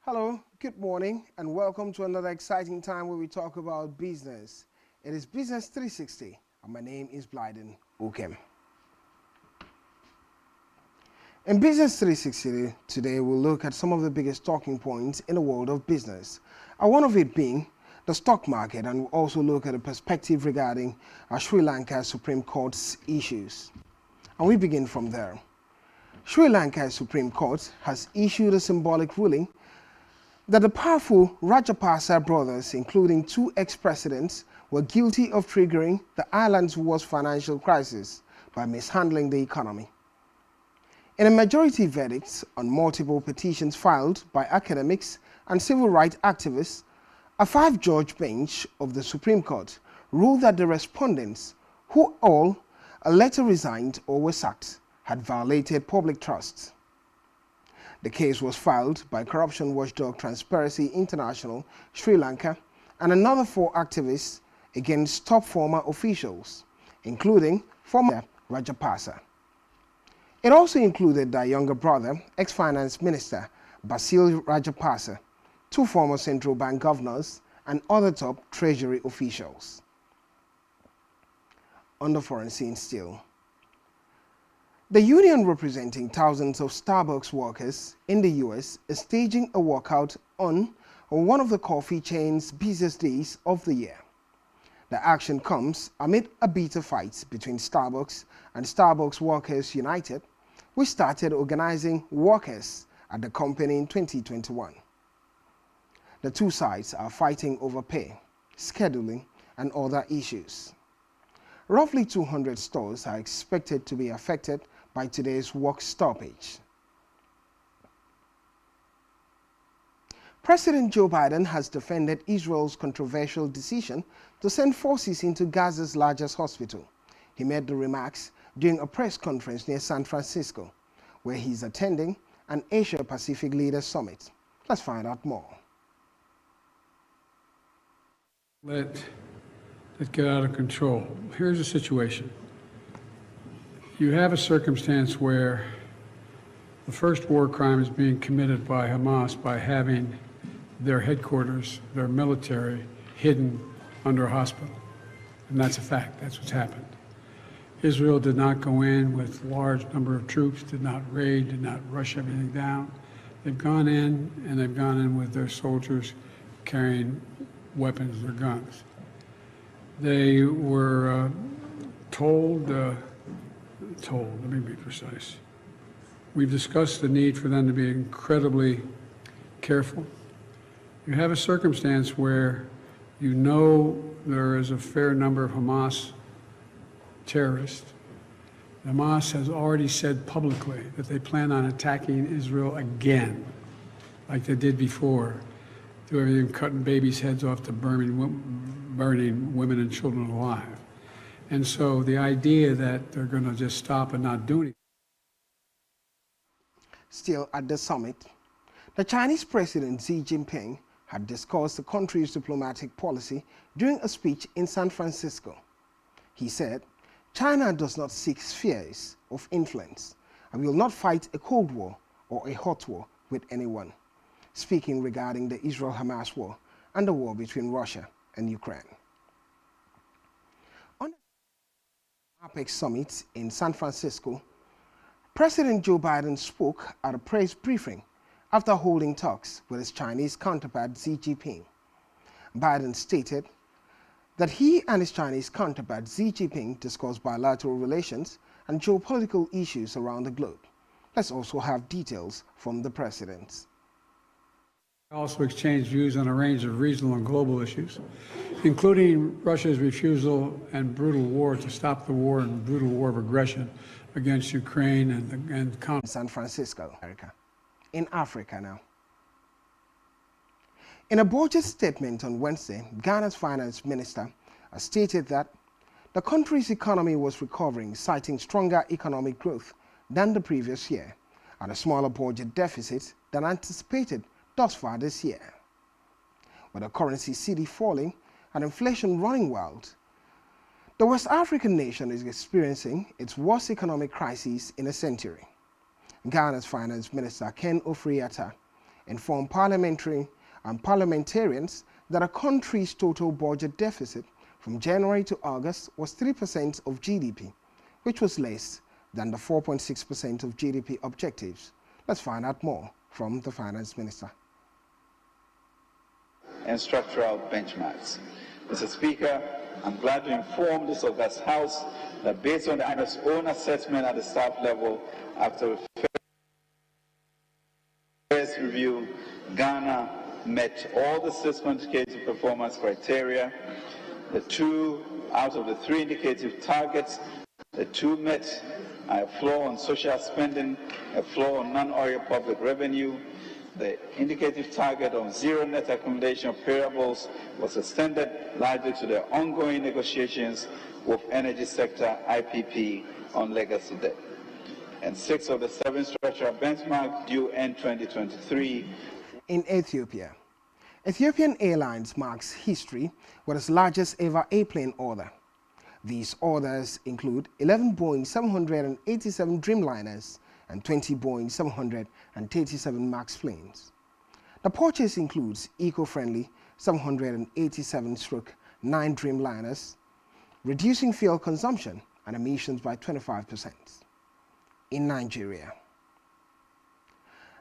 Hello, good morning, and welcome to another exciting time where we talk about business. It is Business 360, and my name is Blyden Okem. In Business 360 today, we'll look at some of the biggest talking points in the world of business, and one of it being the stock market, and we'll also look at a perspective regarding Sri Lanka's Supreme Court's issues. And we begin from there. Sri Lanka's Supreme Court has issued a symbolic ruling that the powerful Rajapaksa brothers, including two ex-presidents, were guilty of triggering the island's worst financial crisis by mishandling the economy. In a majority verdict on multiple petitions filed by academics and civil rights activists, a five-judge bench of the Supreme Court ruled that the respondents, who all later resigned or were sacked, had violated public trust. The case was filed by corruption watchdog Transparency International Sri Lanka and another four activists against top former officials, including former Rajapaksa. It also included their younger brother, ex-finance minister Basil Rajapaksa, two former central bank governors, and other top treasury officials. On the foreign scene still, the union representing thousands of Starbucks workers in the U.S. is staging a walkout on one of the coffee chain's busiest days of the year. The action comes amid a bitter fight between Starbucks and Starbucks Workers United, which started organizing workers at the company in 2021. The two sides are fighting over pay, scheduling, and other issues. Roughly 200 stores are expected to be affected by today's work stoppage. President Joe Biden has defended Israel's controversial decision to send forces into Gaza's largest hospital. He made the remarks during a press conference near San Francisco, where he is attending an Asia-Pacific Leaders Summit. Let's find out more. Let it get out of control. Here's the situation. You have a circumstance where the first war crime is being committed by Hamas by having their headquarters, their military, hidden under a hospital. And that's a fact. That's what's happened. Israel did not go in with a large number of troops, did not raid, did not rush everything down. They've gone in, and they've gone in with their soldiers carrying weapons or guns. They were told, let me be precise. We've discussed the need for them to be incredibly careful. You have a circumstance where you know there is a fair number of Hamas terrorists. Hamas has already said publicly that they plan on attacking Israel again, like they did before, do everything cutting babies' heads off to burning women and children alive. And so the idea that they're going to just stop and not do anything. Still at the summit, the Chinese President Xi Jinping had discussed the country's diplomatic policy during a speech in San Francisco. He said, China does not seek spheres of influence and will not fight a Cold War or a hot war with anyone, speaking regarding the Israel-Hamas war and the war between Russia and Ukraine. On the APEC summit in San Francisco, President Joe Biden spoke at a press briefing after holding talks with his Chinese counterpart Xi Jinping. Biden stated that he and his Chinese counterpart Xi Jinping discussed bilateral relations and geopolitical issues around the globe. Let's also have details from the president. Also exchanged views on a range of regional and global issues, including Russia's refusal and brutal war to stop the war and brutal war of aggression against Ukraine and San Francisco, America. In Africa now. In a budget statement on Wednesday, Ghana's finance minister stated that the country's economy was recovering, citing stronger economic growth than the previous year and a smaller budget deficit than anticipated thus far this year. With the currency cedi falling and inflation running wild, the West African nation is experiencing its worst economic crisis in a century. Ghana's finance minister Ken Ofori-Atta informed parliamentarians that a country's total budget deficit from January to August was 3% of GDP, which was less than the 4.6% of GDP objectives. Let's find out more from the Finance Minister. And structural benchmarks. Mr. Speaker, I'm glad to inform this August House that based on the IMF's own assessment at the staff level, after the first review, Ghana met all the 6 indicative performance criteria. The 2 out of the 3 indicative targets, the 2 met a floor on social spending, a floor on non-oil public revenue. The indicative target of zero net accumulation of payables was extended largely to the ongoing negotiations with energy sector IPP on legacy debt. And 6 of the 7 structural benchmarks due end 2023. In Ethiopia, Ethiopian Airlines marks history with its largest ever airplane order. These orders include 11 Boeing 787 Dreamliners and 20 Boeing 737 MAX planes. The purchase includes eco-friendly 787-9 Dreamliners, reducing fuel consumption and emissions by 25%. In Nigeria,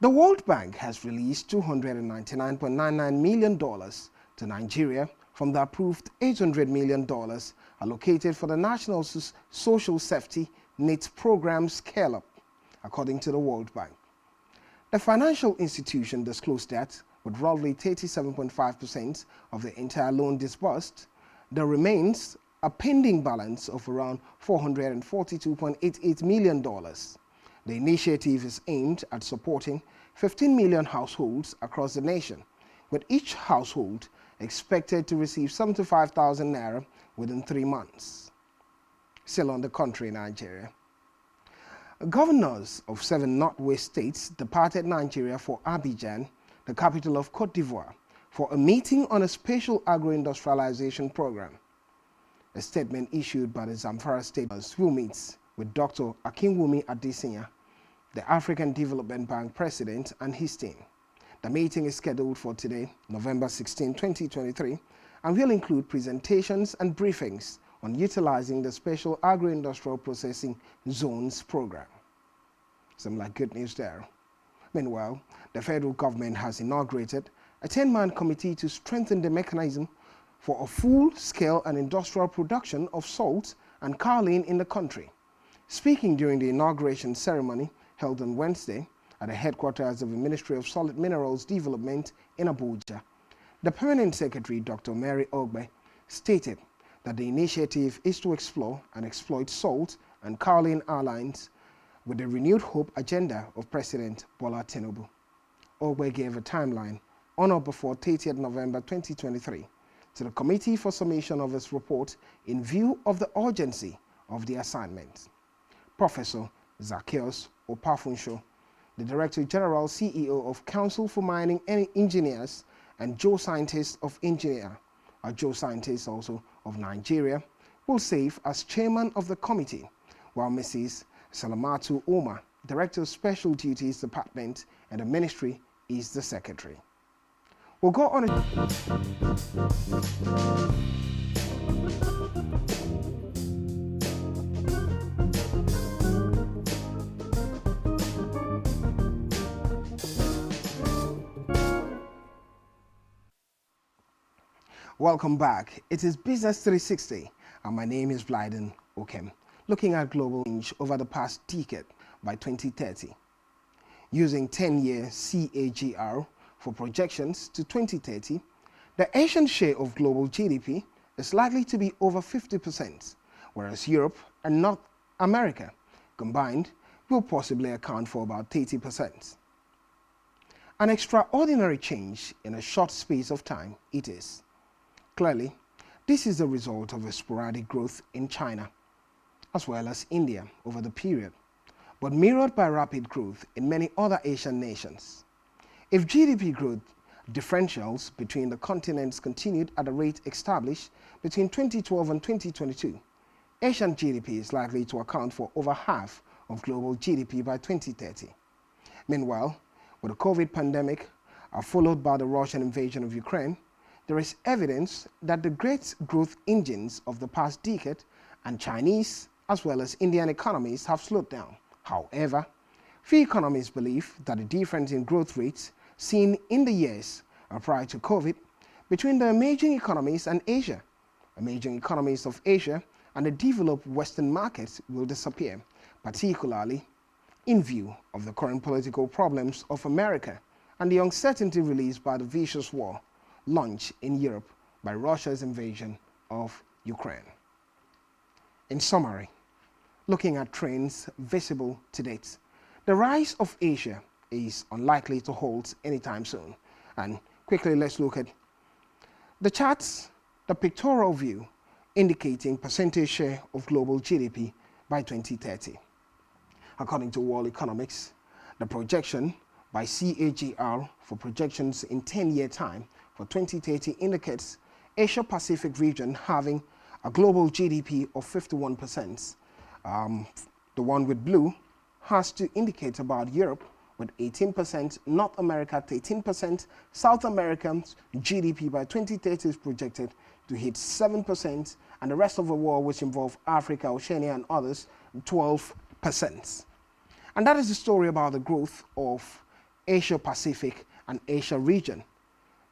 the World Bank has released $299.99 million to Nigeria from the approved $800 million allocated for the National Social Safety Net Program scale-up, according to the World Bank. The financial institution disclosed that, with roughly 37.5% of the entire loan disbursed, there remains a pending balance of around $442.88 million. The initiative is aimed at supporting 15 million households across the nation, with each household expected to receive 75,000 naira within 3 months. Still on the country, Nigeria. Governors of 7 Northwest states departed Nigeria for Abidjan, the capital of Cote d'Ivoire, for a meeting on a special agro-industrialization program. A statement issued by the Zamfara State will meet with Dr. Akinwumi Adesina, the African Development Bank president, and his team. The meeting is scheduled for today, November 16, 2023, and will include presentations and briefings on utilizing the Special Agro-Industrial Processing Zones program. Some like good news there. Meanwhile, the federal government has inaugurated a 10-man committee to strengthen the mechanism for a full-scale and industrial production of salt and kaolin in the country. Speaking during the inauguration ceremony held on Wednesday at the headquarters of the Ministry of Solid Minerals Development in Abuja, the Permanent Secretary, Dr. Mary Ogbe, stated that the initiative is to explore and exploit salt and kaolin lines with the renewed hope agenda of President Bola Tinubu. Ogbe gave a timeline on or before 30th November 2023 to the committee for submission of its report in view of the urgency of the assignment. Professor Zacchaeus Opafunsho, the Director General CEO of Council for Mining Engineers and Geoscientists of Engineer, a geoscientist also of Nigeria, will serve as chairman of the committee, while Mrs. Salamatu Omar, Director of Special Duties Department and the Ministry, is the secretary. We'll go on Welcome back. It is Business 360 and my name is Blyden Okem, looking at global change over the past decade by 2030. Using 10-year CAGR for projections to 2030, the Asian share of global GDP is likely to be over 50%, whereas Europe and North America combined will possibly account for about 30%. An extraordinary change in a short space of time it is. Clearly, this is the result of a sporadic growth in China, as well as India over the period, but mirrored by rapid growth in many other Asian nations. If GDP growth differentials between the continents continued at the rate established between 2012 and 2022, Asian GDP is likely to account for over half of global GDP by 2030. Meanwhile, with the COVID pandemic followed by the Russian invasion of Ukraine, there is evidence that the great growth engines of the past decade and Chinese as well as Indian economies have slowed down. However, few economists believe that the difference in growth rates seen in the years prior to COVID between the emerging economies and Asia, emerging economies of Asia and the developed Western markets will disappear, particularly in view of the current political problems of America and the uncertainty released by the vicious war launched in Europe by Russia's invasion of Ukraine. In summary, looking at trends visible to date, the rise of Asia is unlikely to halt anytime soon. And quickly, let's look at the charts, the pictorial view indicating percentage share of global GDP by 2030. According to World Economics, the projection by CAGR for projections in 10-year time for 2030 indicates Asia-Pacific region having a global GDP of 51%. The one with blue has to indicate about Europe with 18%, North America 13%, South America's GDP by 2030 is projected to hit 7%, and the rest of the world, which involve Africa, Oceania, and others, 12%. And that is the story about the growth of Asia-Pacific and Asia region.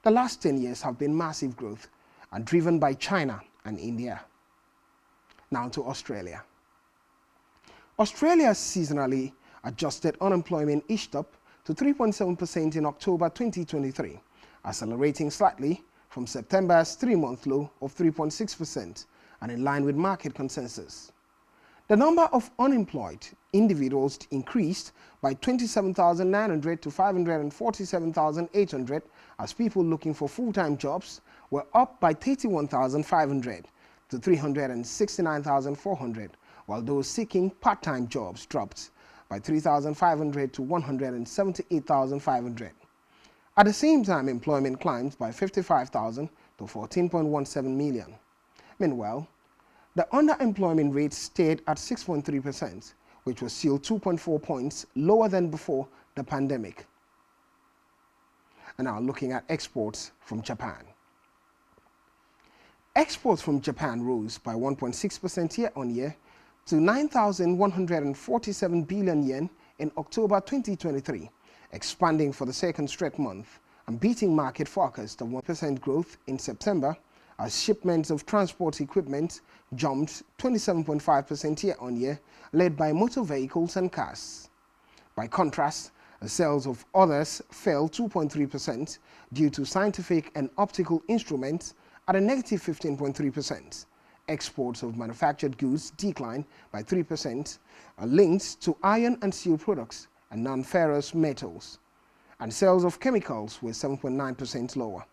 The last 10 years have been massive growth and driven by China and India. Now to Australia. Australia's seasonally adjusted unemployment inched up to 3.7% in October 2023, accelerating slightly from September's 3-month low of 3.6% and in line with market consensus. The number of unemployed individuals increased by 27,900 to 547,800 as people looking for full-time jobs were up by 31,500 to 369,400, while those seeking part-time jobs dropped by 3,500 to 178,500. At the same time, employment climbed by 55,000 to 14.17 million. Meanwhile, the underemployment rate stayed at 6.3%, which was still 2.4 points lower than before the pandemic. And now looking at exports from Japan. Exports from Japan rose by 1.6% year-on-year to 9,147 billion yen in October 2023, expanding for the second straight month and beating market forecast of 1% growth in September, as shipments of transport equipment jumped 27.5% year-on-year, led by motor vehicles and cars. By contrast, sales of others fell 2.3% due to scientific and optical instruments at a negative 15.3%. Exports of manufactured goods declined by 3%, linked to iron and steel products and non-ferrous metals, and sales of chemicals were 7.9% lower.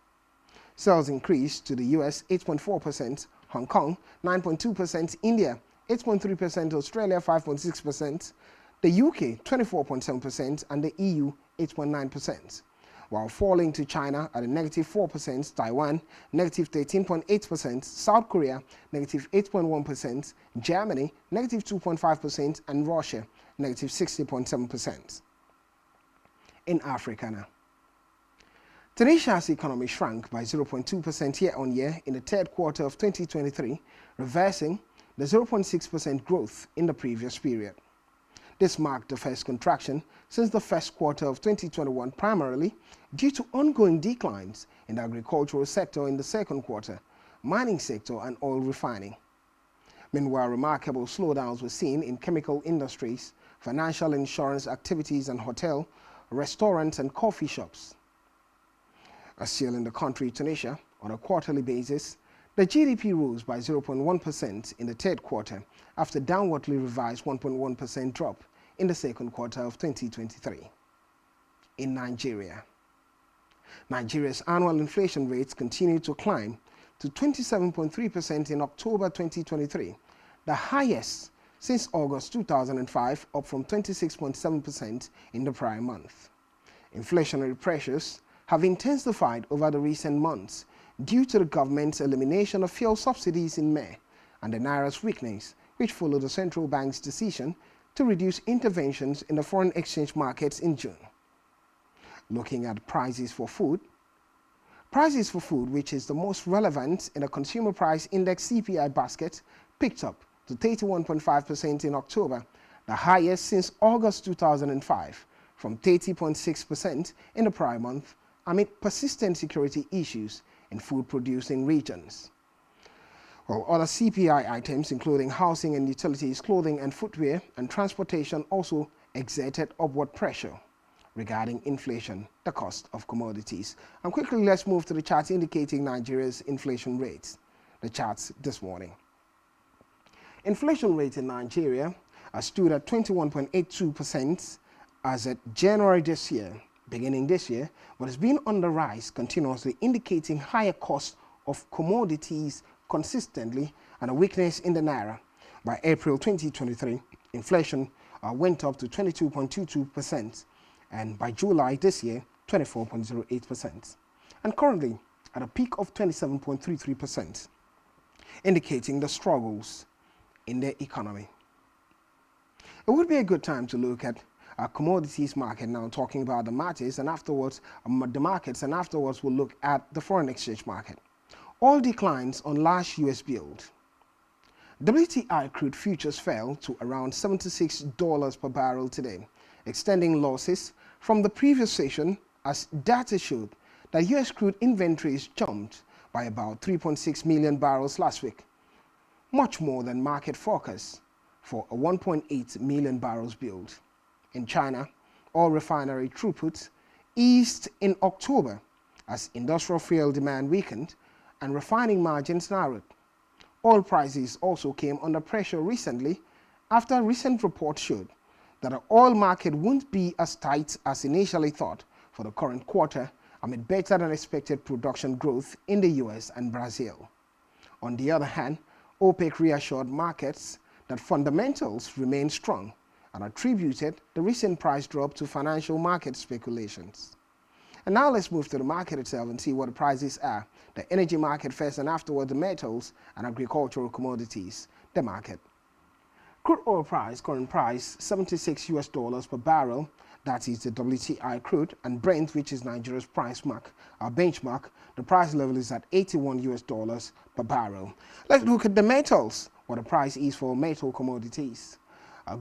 Sales increased to the US 8.4%, Hong Kong 9.2%, India 8.3%, Australia 5.6%, the UK 24.7%, and the EU 8.9%. While falling to China at a negative 4%, Taiwan negative 13.8%, South Korea negative 8.1%, Germany negative 2.5%, and Russia negative 60.7%. In Africa now. Tunisia's economy shrank by 0.2% year-on-year in the third quarter of 2023, reversing the 0.6% growth in the previous period. This marked the first contraction since the first quarter of 2021, primarily due to ongoing declines in the agricultural sector in the second quarter, mining sector, and oil refining. Meanwhile, remarkable slowdowns were seen in chemical industries, financial insurance activities, and hotel, restaurants, and coffee shops. Still in the country, Tunisia, on a quarterly basis, the GDP rose by 0.1% in the third quarter after downwardly revised 1.1% drop in the second quarter of 2023. In Nigeria, Nigeria's annual inflation rates continued to climb to 27.3% in October 2023, the highest since August 2005, up from 26.7% in the prior month. Inflationary pressures have intensified over the recent months due to the government's elimination of fuel subsidies in May and the Naira's weakness, which followed the central bank's decision to reduce interventions in the foreign exchange markets in June. Looking at prices for food. Prices for food, which is the most relevant in the Consumer Price Index CPI basket, picked up to 31.5% in October, the highest since August 2005, from 30.6% in the prior month, amid persistent security issues in food-producing regions. While other CPI items, including housing and utilities, clothing and footwear, and transportation, also exerted upward pressure regarding inflation, the cost of commodities. And quickly, let's move to the charts indicating Nigeria's inflation rates. The charts this morning. Inflation rate in Nigeria stood at 21.82% as at January this year, beginning this year, but has been on the rise continuously, indicating higher costs of commodities consistently and a weakness in the naira. By April 2023, inflation went up to 22.22%, and by July this year, 24.08%, and currently at a peak of 27.33%, indicating the struggles in the economy. It would be a good time to look at our commodities market now, talking about the markets, and afterwards we'll look at the foreign exchange market. All declines on large US build. WTI crude futures fell to around $76 per barrel today, extending losses from the previous session as data showed that US crude inventories jumped by about 3.6 million barrels last week, much more than market forecasts for a 1.8 million barrels build. In China, oil refinery throughput eased in October as industrial fuel demand weakened and refining margins narrowed. Oil prices also came under pressure recently after a recent report showed that the oil market won't be as tight as initially thought for the current quarter amid better than expected production growth in the US and Brazil. On the other hand, OPEC reassured markets that fundamentals remain strong and attributed the recent price drop to financial market speculations. And now let's move to the market itself and see what the prices are. The energy market first, and afterward the metals and agricultural commodities. The market. Crude oil price, current price, $76 per barrel. That is the WTI crude, and Brent, which is Nigeria's price mark, our benchmark. The price level is at $81 per barrel. Let's look at the metals, what the price is for metal commodities.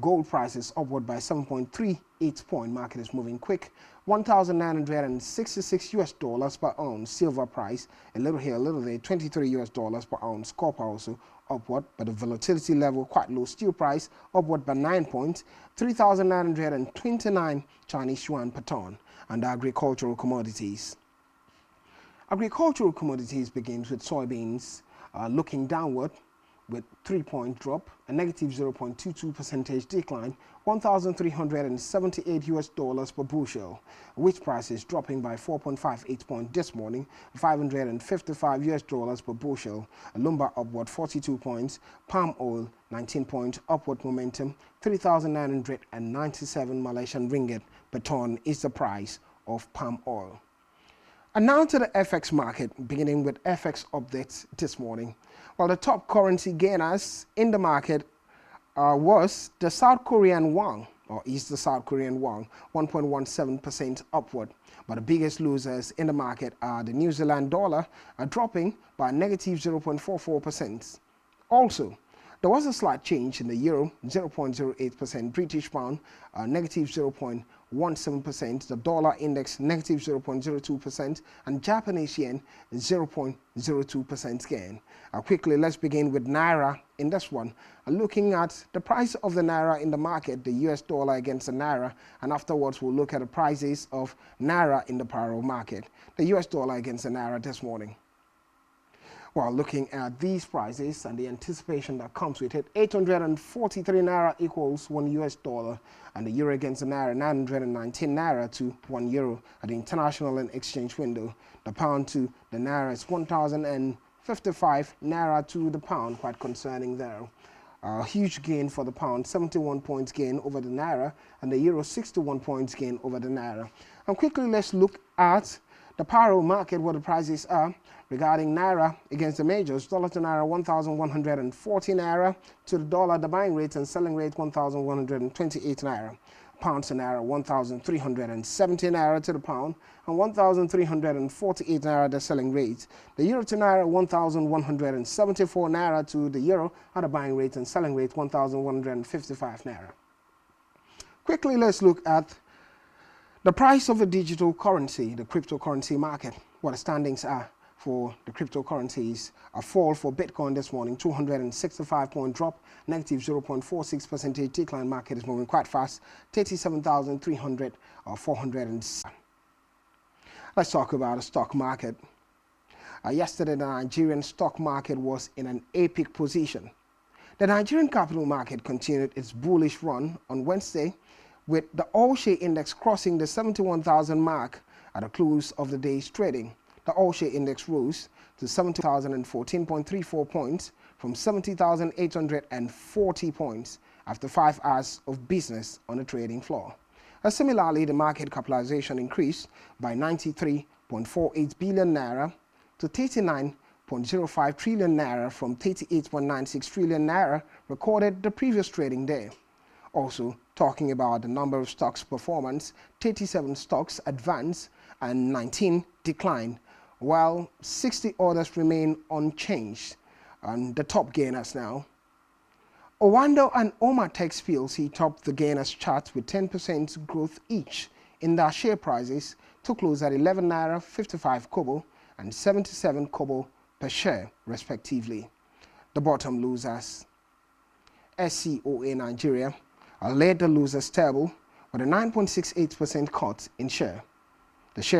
Gold price is upward by 7.38 point. Market is moving quick. $1,966 per ounce. Silver price a little here, a little there, $23 per ounce. Copper also upward, but the volatility level quite low. Steel price upward by 9 points, 3,929 Chinese yuan per ton. And agricultural commodities. Agricultural commodities begins with soybeans looking downward with 3-point drop, a negative 0.22% decline, $1,378 per bushel. Wheat price is dropping by 4.58 points this morning, $555 per bushel. Lumber upward 42 points, palm oil 19 point upward momentum, 3,997 Malaysian ringgit per ton is the price of palm oil. And now to the FX market, beginning with FX updates this morning. Well, the top currency gainers in the market was the South Korean won, or is the South Korean won, 1.17% upward. But the biggest losers in the market are the New Zealand dollar, dropping by negative 0.44%. Also, there was a slight change in the euro, 0.08%, British pound, negative 0.17%, the dollar index, negative 0.02%, and Japanese yen, 0.02% gain. Quickly, let's begin with Naira in this one. Looking at the price of the Naira in the market, the US dollar against the Naira, and afterwards we'll look at the prices of Naira in the parallel market. The US dollar against the Naira this morning. While looking at these prices and the anticipation that comes with it, 843 Naira equals $1 and the euro against the Naira, 919 Naira to €1 at the international and exchange window. The pound to the Naira is 1,055 Naira to the pound, quite concerning there. A huge gain for the pound, 71 points gain over the Naira, and the euro 61 points gain over the Naira. And quickly, let's look at the parallel market, what the prices are regarding Naira against the majors. Dollar to Naira 1,140 Naira to the dollar, the buying rate and selling rate 1,128 Naira. Pounds to naira 1,370 naira to the pound and 1,348 naira the selling rate. The euro to naira 1,174 naira to the euro at the buying rate, and selling rate 1,155 naira. Quickly, let's look at the price of the digital currency, the cryptocurrency market. What the standings are for the cryptocurrencies: a fall for Bitcoin this morning, 265-point drop, negative 0.46% decline. Market is moving quite fast, 37,300 or 400. Let's talk about the stock market. Yesterday, the Nigerian stock market was in an epic position. The Nigerian capital market continued its bullish run on Wednesday, with the all-share index crossing the 71,000 mark at the close of the day's trading. The all-share index rose to 70,014.34 points from 70,840 points after 5 hours of business on the trading floor. Similarly, the market capitalization increased by 93.48 billion naira to 39.05 trillion naira from 38.96 trillion naira recorded the previous trading day. Also, talking about the number of stocks performance, 37 stocks advanced and 19 declined, while 60 others remain unchanged. And the top gainers now: Owando and Oma Tex PLC topped the gainers chart with 10% growth each in their share prices to close at 11 naira 55 kobo and 77 kobo per share respectively. The bottom losers: SCOA Nigeria led the losers table with a 9.68% cut in share. The share